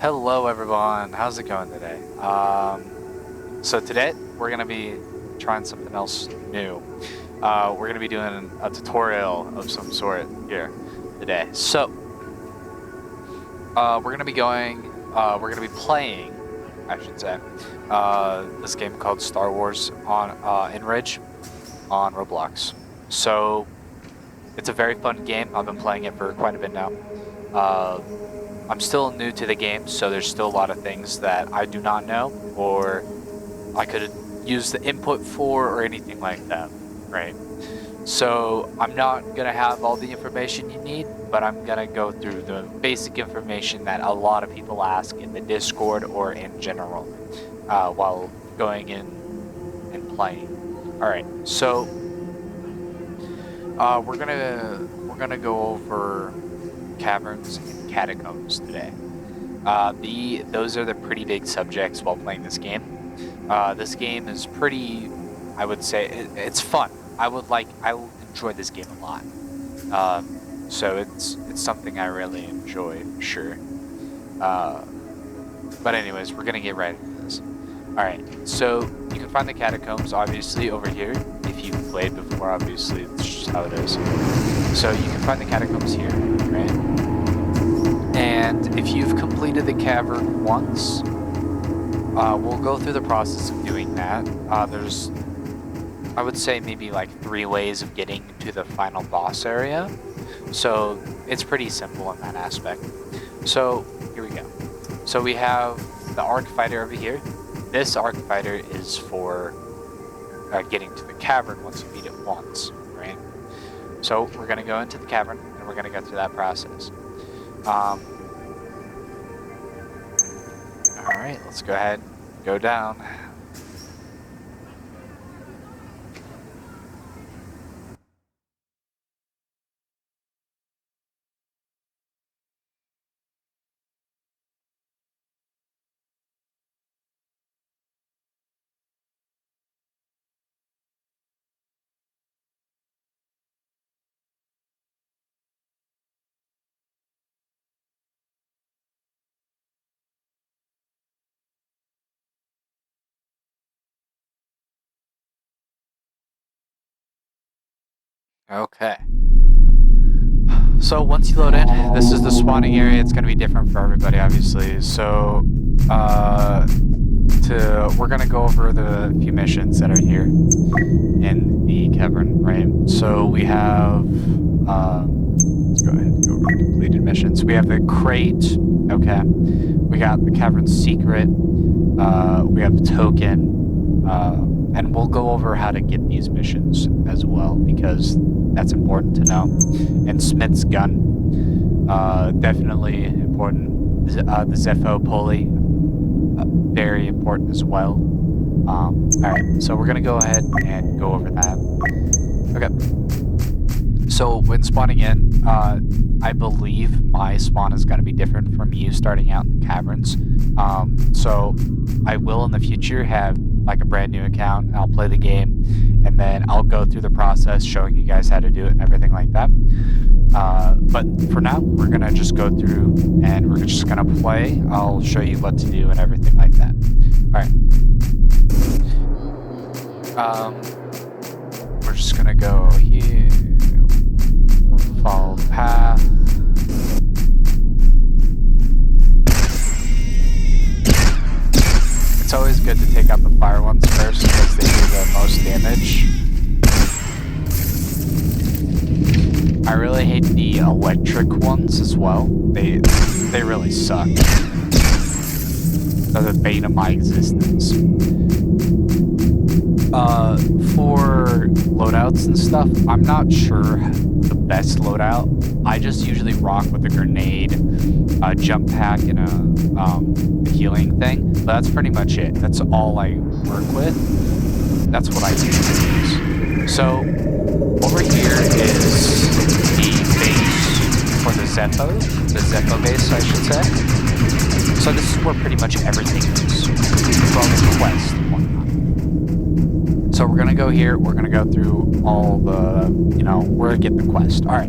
Hello everyone, how's it going today? So today we're gonna be trying something else new. We're gonna be doing a tutorial of some sort here today. So we're gonna be playing, I should say, this game called Star Wars on Enrage on Roblox. So it's a very fun game. I've been playing it for quite a bit now. I'm still new to the game, so there's still a lot of things that I do not know, or I could use the input for, or anything like that, right? So I'm not gonna have all the information you need, but I'm gonna go through the basic information that a lot of people ask in the Discord or in general while going in and playing. All right, so we're gonna go over caverns and catacombs today. Those are the pretty big subjects while playing this game. This game is pretty, I would say, it's fun. I will enjoy this game a lot. So it's something I really enjoy, for sure. But anyways, we're gonna get right into this. All right, so you can find the catacombs obviously over here. If you've played before, obviously it's just how it is. So you can find the catacombs here, right? And if you've completed the cavern once, we'll go through the process of doing that. There's, I would say, maybe like 3 ways of getting to the final boss area. So it's pretty simple in that aspect. So here we go. So we have the arc fighter over here. This arc fighter is for getting to the cavern once you beat it once, right? So we're going to go into the cavern and we're going to go through that process. Alright, let's go ahead and go down. Okay. So once you load in, this is the spawning area. It's going to be different for everybody, obviously. So we're going to go over the few missions that are here in the cavern, right? So we have, let's go ahead and go over completed missions. We have the crate, okay. We got the cavern secret. We have the token. And we'll go over how to get these missions as well, because that's important to know. And Smith's gun, definitely important. The Zepho pulley, very important as well. Alright, so we're going to go ahead and go over that. Okay. So when spawning in, I believe my spawn is going to be different from you starting out in the caverns. So I will in the future have like a brand new account. I'll play the game and then I'll go through the process showing you guys how to do it and everything like that. But for now, we're gonna just go through and we're just gonna play. I'll show you what to do and everything like that. Alright. We're just gonna go here, follow the path. It's always good to take out the fire ones first because they do the most damage. I really hate the electric ones as well. They really suck. They're the bane of my existence. For loadouts and stuff, I'm not sure the best loadout. I just usually rock with a grenade, a jump pack, and a healing thing. But that's pretty much it. That's all I work with. That's what I use. So over here is the base for the Zepho base, I should say. So this is where pretty much everything is. For all the quests and whatnot. So we're gonna go here, we're gonna go through all the, where to get the quest. Alright,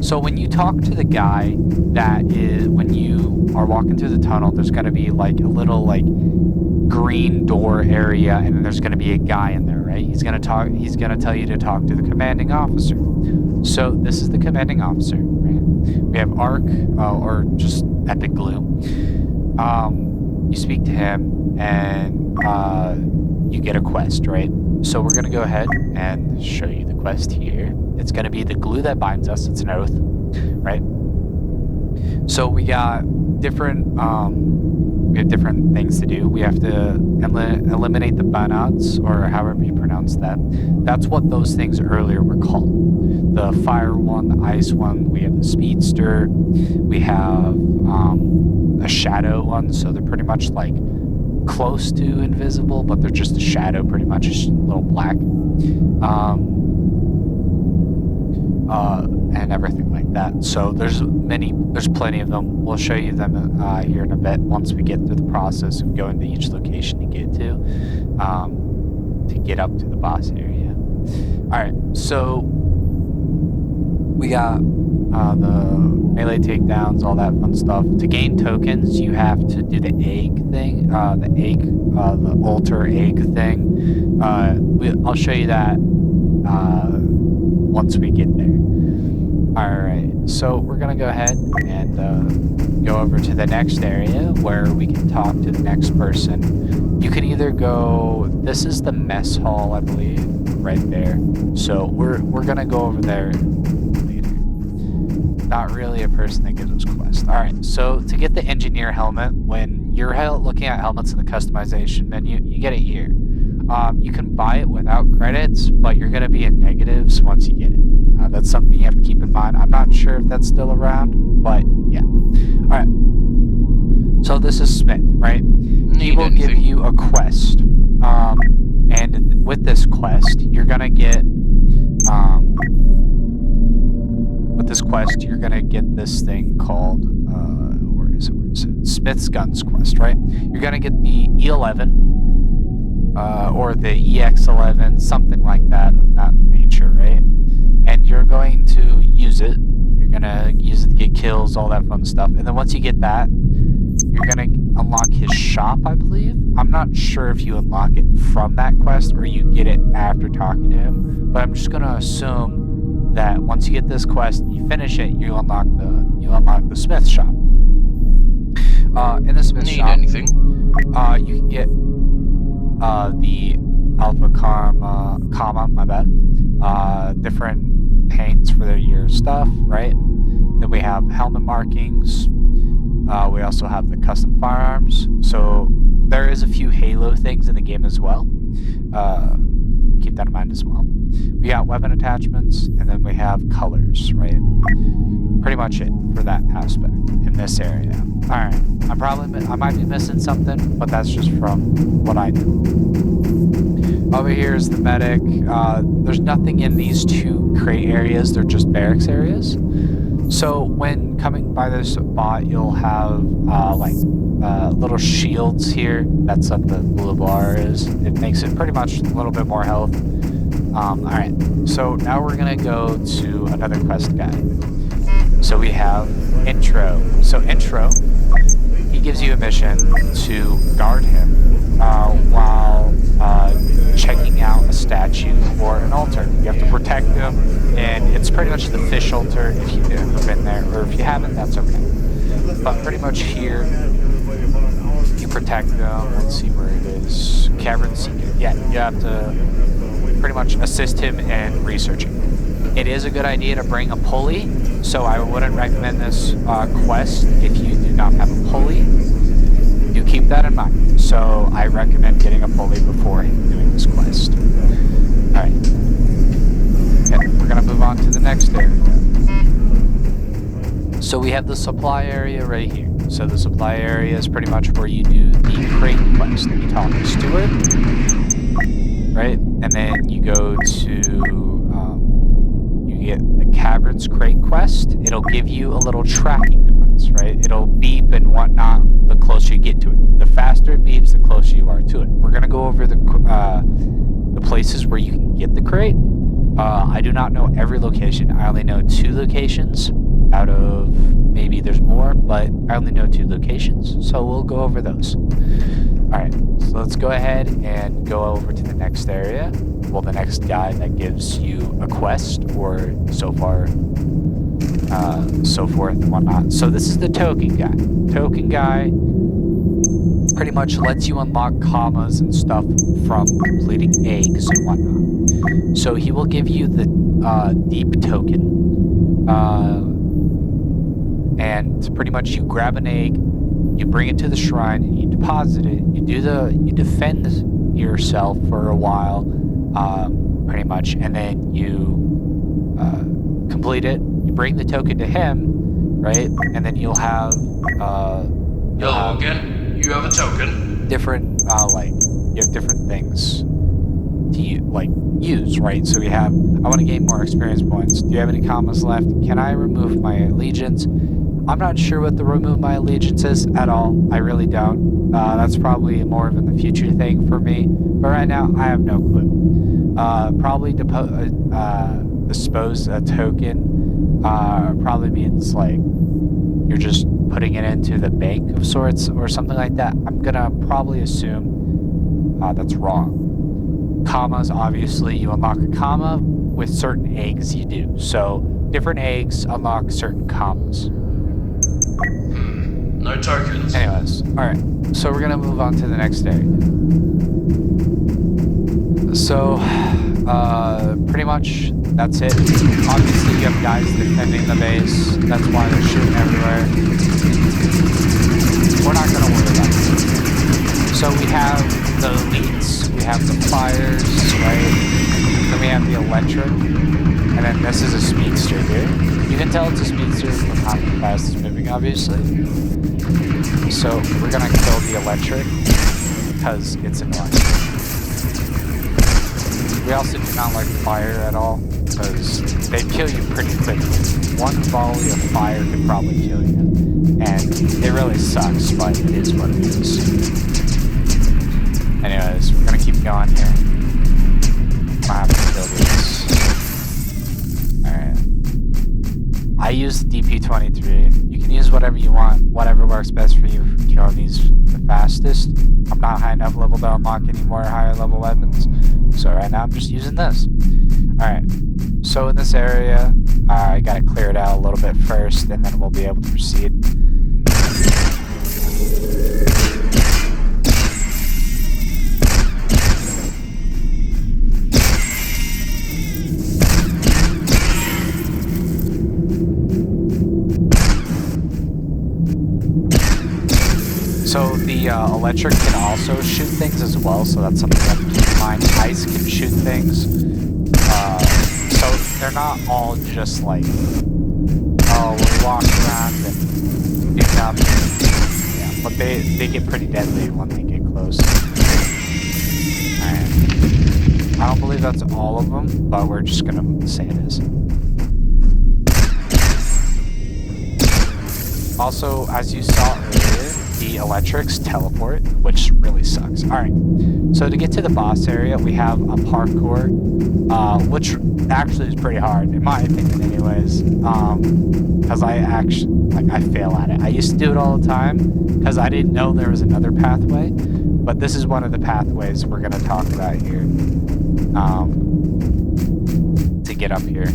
so when you talk to the guy, when you are walking through the tunnel, there's gonna be like a little like green door area, and then there's gonna be a guy in there, right? He's gonna tell you to talk to the commanding officer. So this is the commanding officer, right? We have Arc, or just Epic Glue. You speak to him, and you get a quest, right? So we're going to go ahead and show you the quest here. It's going to be the glue that binds us. It's an oath, right? So we got different things to do. We have to eliminate the burnouts, or however you pronounce that. That's what those things earlier were called. The fire one, the ice one, we have the speedster, we have a shadow one, so they're pretty much like close to invisible, but they're just a shadow, pretty much a little black, and everything like that. So there's plenty of them. We'll show you them here in a bit once we get through the process of going to each location to get up to the boss area. All right, so we got the melee takedowns, all that fun stuff. To gain tokens, you have to do the egg thing, the altar egg thing. I'll show you that once we get there. Alright, so we're gonna go ahead and go over to the next area where we can talk to the next person. You can either go, this is the mess hall, I believe, right there. So we're gonna go over there later. Not really a person that gives us quests. Alright, so to get the engineer helmet, when you're looking at helmets in the customization menu, you get it here. You can buy it without credits, but you're gonna be in negatives once you get it. That's something you have to keep in mind. I'm not sure if that's still around, but yeah. Alright. So this is Smith, right? He will give you a quest. And with this quest, you're gonna get this thing called where is it? Smith's Guns quest, right? You're gonna get the E11 or the EX11, something like that of that nature, right? And you're going to use it. You're gonna use it to get kills, all that fun stuff. And then once you get that, you're gonna unlock his shop, I believe. I'm not sure if you unlock it from that quest or you get it after talking to him, but I'm just gonna assume that once you get this quest and you finish it, you unlock the Smith shop. In the Smith shop, you can get the Alpha Comma, my bad. Different paints for their year stuff, right? Then we have helmet markings. We also have the custom firearms. So there is a few Halo things in the game as well. Keep that in mind as well. We got weapon attachments, and then we have colors, right? Pretty much it for that aspect in this area. Alright, I might be missing something, but that's just from what I know. Over here is the medic. There's nothing in these two crate areas, they're just barracks areas. So when coming by this spot, you'll have little shields here. That's what the blue bar is. It makes it pretty much a little bit more health. Alright, so now we're gonna go to another quest guide. So we have Intro. So Intro, he gives you a mission to guard him while checking out a statue or an altar. You have to protect him, and it's pretty much the fish altar if you've ever been there, or if you haven't, that's okay. But pretty much here, you protect them. Let's see where it is. Cavern Secret. Yeah, you have to pretty much assist him in researching. It is a good idea to bring a pulley, so I wouldn't recommend this quest if you do not have a pulley. Do keep that in mind. So I recommend getting a pulley before doing this quest. Alright. Okay, we're going to move on to the next area. So we have the supply area right here. So the supply area is pretty much where you do the crate quest. You talk to Stuart, right? And then you go to you get the Cavern's crate quest. It'll give you a little tracking device, right? It'll beep and whatnot the closer you get to it. The faster it beeps, the closer you are to it. We're gonna go over the the places where you can get the crate. I do not know every location. I only know 2 locations out of maybe there's more, but I only know 2 locations. So we'll go over those. Alright, so let's go ahead and go over to the next area. Well, the next guy that gives you a quest or so forth and whatnot. So this is the token guy. Token guy pretty much lets you unlock commas and stuff from completing eggs and whatnot. So he will give you the deep token, and pretty much you grab an egg, you bring it to the shrine, and you deposit it. You defend yourself for a while, pretty much, and then you complete it. You bring the token to him, right? And then you'll have Hello again. You have a token. Different you have different things to use, right? So we have, I want to gain more experience points. Do you have any commas left? Can I remove my allegiance? I'm not sure what the remove my allegiance is at all. I really don't. That's probably more of in the future thing for me. But right now, I have no clue. Probably dispose a token probably means like you're just putting it into the bank of sorts or something like that. I'm gonna probably assume that's wrong. Commas, obviously, you unlock a comma with certain eggs you do. So different eggs unlock certain commas. No tokens. Anyways, alright. So we're gonna move on to the next area. So, pretty much that's it. Obviously, you have guys defending the base. That's why they're shooting everywhere. We're not gonna worry about it. So we have the elites, we have the fires, right? Then we have the electric, and then this is a speedster here. You can tell it's a speedster from how fast it's moving, obviously. So we're gonna kill the electric because it's annoying. We also do not like fire at all because they kill you pretty quickly. One volley of fire could probably kill you, and it really sucks, but it is what it is. Anyways, we're gonna keep going here. I have to kill this. Alright. I use the DP-23. You can use whatever you want, whatever works best for you for killing these the fastest. I'm not high enough level to unlock any more higher level weapons, so right now I'm just using this. Alright, so in this area, I gotta clear it out a little bit first, and then we'll be able to proceed. So the electric can also shoot things as well, so that's something that to keep in mind. Ice can shoot things. So they're not all just like, oh, we'll walk around and do nothing. Yeah, but they get pretty deadly when they get close. Alright. I don't believe that's all of them, but we're just gonna say it is. Also, as you saw earlier, the electrics teleport, which really sucks. Alright, so to get to the boss area, we have a parkour, which actually is pretty hard, in my opinion anyways, because I fail at it. I used to do it all the time, because I didn't know there was another pathway, but this is one of the pathways we're going to talk about here, to get up here.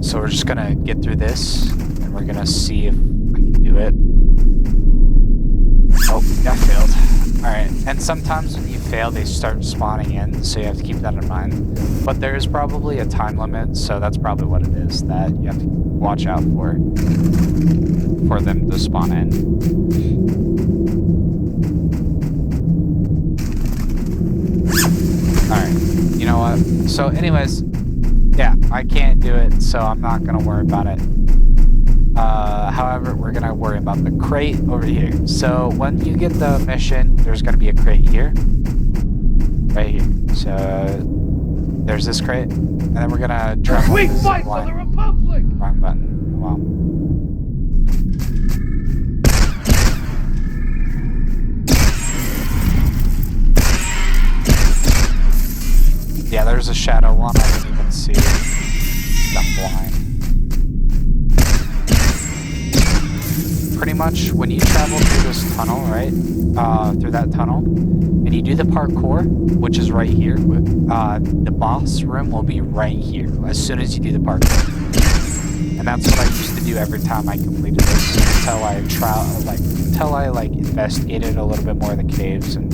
So we're just going to get through this, and we're going to see if I can do it. Oh, that failed. Alright, and sometimes when you fail, they start spawning in, so you have to keep that in mind. But there is probably a time limit, so that's probably what it is that you have to watch out for them to spawn in. Alright, you know what? So anyways, yeah, I can't do it, so I'm not going to worry about it. However, we're going to worry about the crate over here. So when you get the mission, there's going to be a crate here. Right here. So there's this crate. And then we're going to drop We fight for the Republic! Wrong button. Wow. shadow one, I didn't even see it. I'm blind. Pretty much when you travel through this tunnel, right? Through that tunnel, and you do the parkour, which is right here. The boss room will be right here as soon as you do the parkour. And that's what I used to do every time I completed this until I investigated a little bit more of the caves and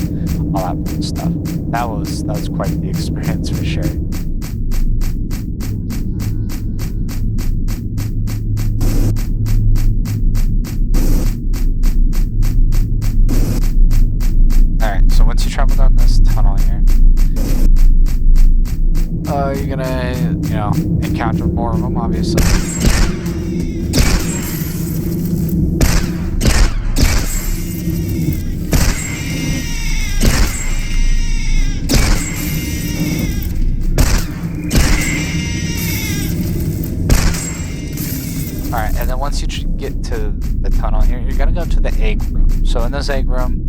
all that fun stuff. That was quite the experience for sure. Alright, so once you travel down this tunnel here, you're gonna, encounter more of them, obviously. Alright, and then once you get to the tunnel here, you're gonna go to the egg room. So in this egg room,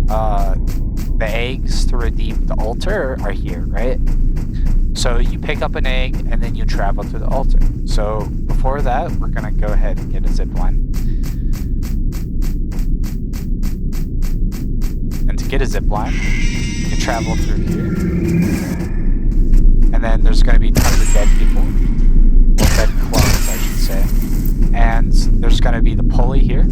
the eggs to redeem the altar are here, right? So you pick up an egg and then you travel to the altar. So before that, we're gonna go ahead and get a zipline. And to get a zipline, you travel through here. And then there's gonna be tons of dead people. Well, dead clones, I should say. And there's gonna be the pulley here.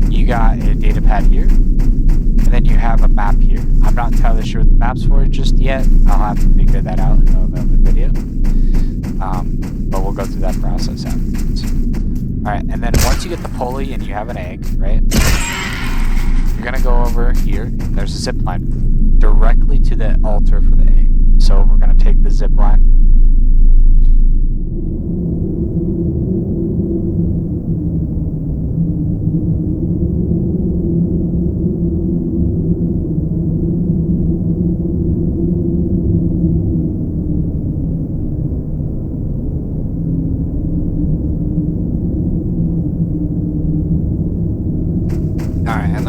You got a data pad here. And then you have a map here. I'm not entirely sure what the map's for just yet. I'll have to figure that out in another video. But we'll go through that process afterwards. Alright, and then once you get the pulley and you have an egg, right? You're gonna go over here, and there's a zip line directly to the altar for the egg. So we're gonna take the zip line.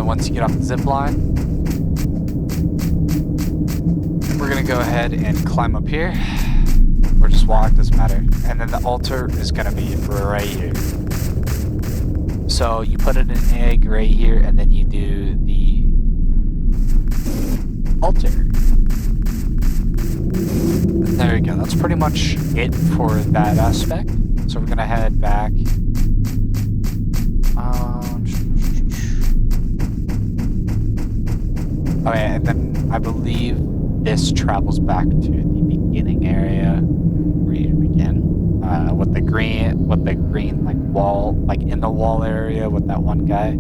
Once you get off the zip line, we're gonna go ahead and climb up here, or just walk, doesn't matter. And then the altar is gonna be right here. So you put in an egg right here, and then you do the altar. And there you go. That's pretty much it for that aspect. So we're gonna head back. Oh yeah, and then I believe this travels back to the beginning area where you begin. With the green like wall, like in the wall area with that one guy.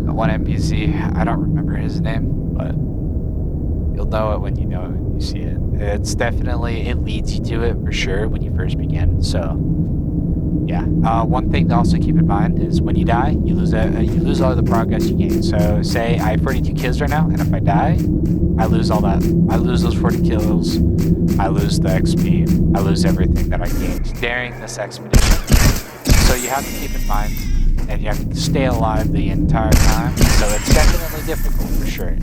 That one NPC, I don't remember his name, but you'll know it when you know it, when you see it. It's definitely, it leads you to it for sure when you first begin, so yeah. One thing to also keep in mind is when you die, you lose all the progress you gain. So say I have 42 kills right now, and if I die, I lose all that. I lose those 40 kills. I lose the XP. I lose everything that I gained during this expedition. So you have to keep in mind, and you have to stay alive the entire time. So it's definitely difficult for sure.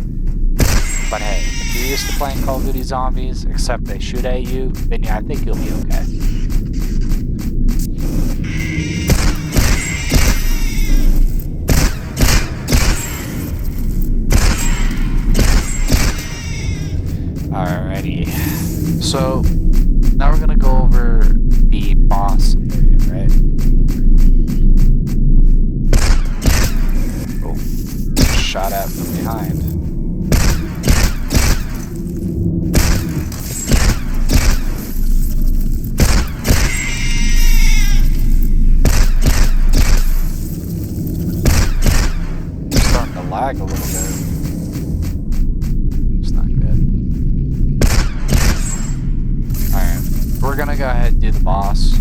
But hey, if you're used to playing Call of Duty Zombies, except they shoot at you, then yeah, I think you'll be okay. Alrighty, so now we're gonna go over the boss area, right? Oh, shot at from behind. Starting to lag a little bit. We're gonna go ahead and do the boss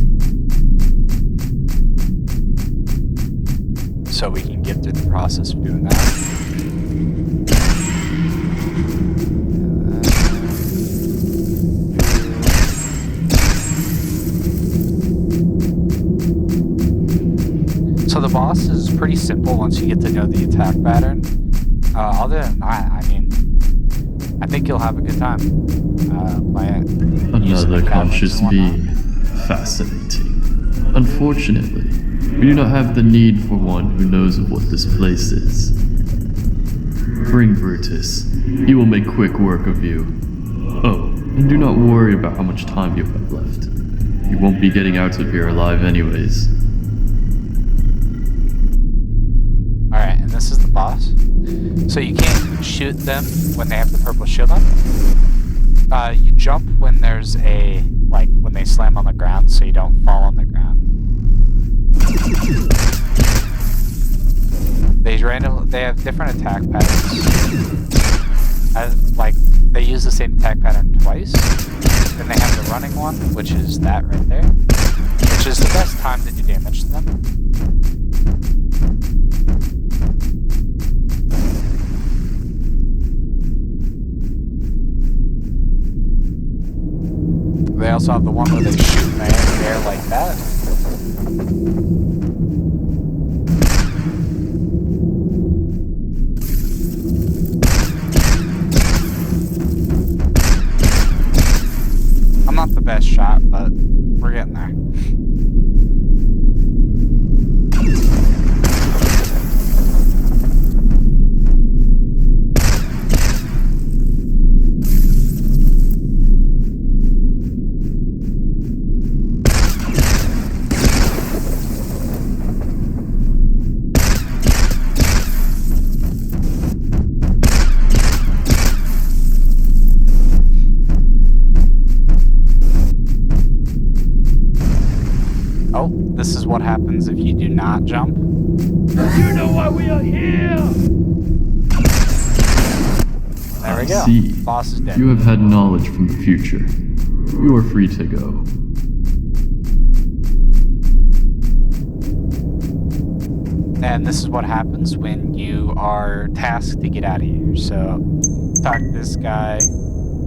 so we can get through the process of doing that. So the boss is pretty simple once you get to know the attack pattern. Other than that, I mean, I think you'll have a good time. Another conscious being. Fascinating. Unfortunately, we do not have the need for one who knows of what this place is. Bring Brutus. He will make quick work of you. Oh, and do not worry about how much time you have left. You won't be getting out of here alive anyways. Alright, and this is the boss. So you can't shoot them when they have the purple shield on. You jump when there's when they slam on the ground so you don't fall on the ground. They have different attack patterns. They use the same attack pattern twice. Then they have the running one, which is that right there. Which is the best time to do damage to them. They also have the one where they shoot in the air like that. I'm not the best shot, but we're getting there. Oh, this is what happens if you do not jump. You know why we are here! There we I go. see. Boss is dead. You have had knowledge from the future. You are free to go. And this is what happens when you are tasked to get out of here. So, talk to this guy,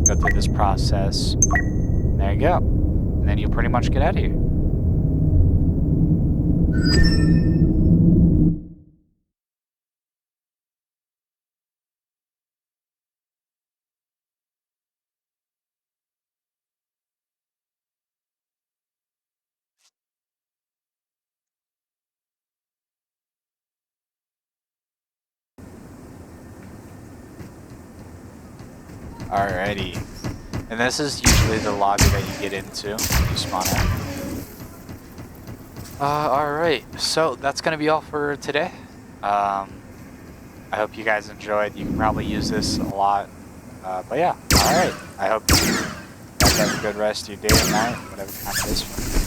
go through this process. There you go. And then you pretty much get out of here. Alrighty. And this is usually the lobby that you get into when you spawn out. Alright, so that's going to be all for today. I hope you guys enjoyed. You can probably use this a lot. But yeah, alright. I hope you guys have a good rest of your day or night, whatever time it is for you.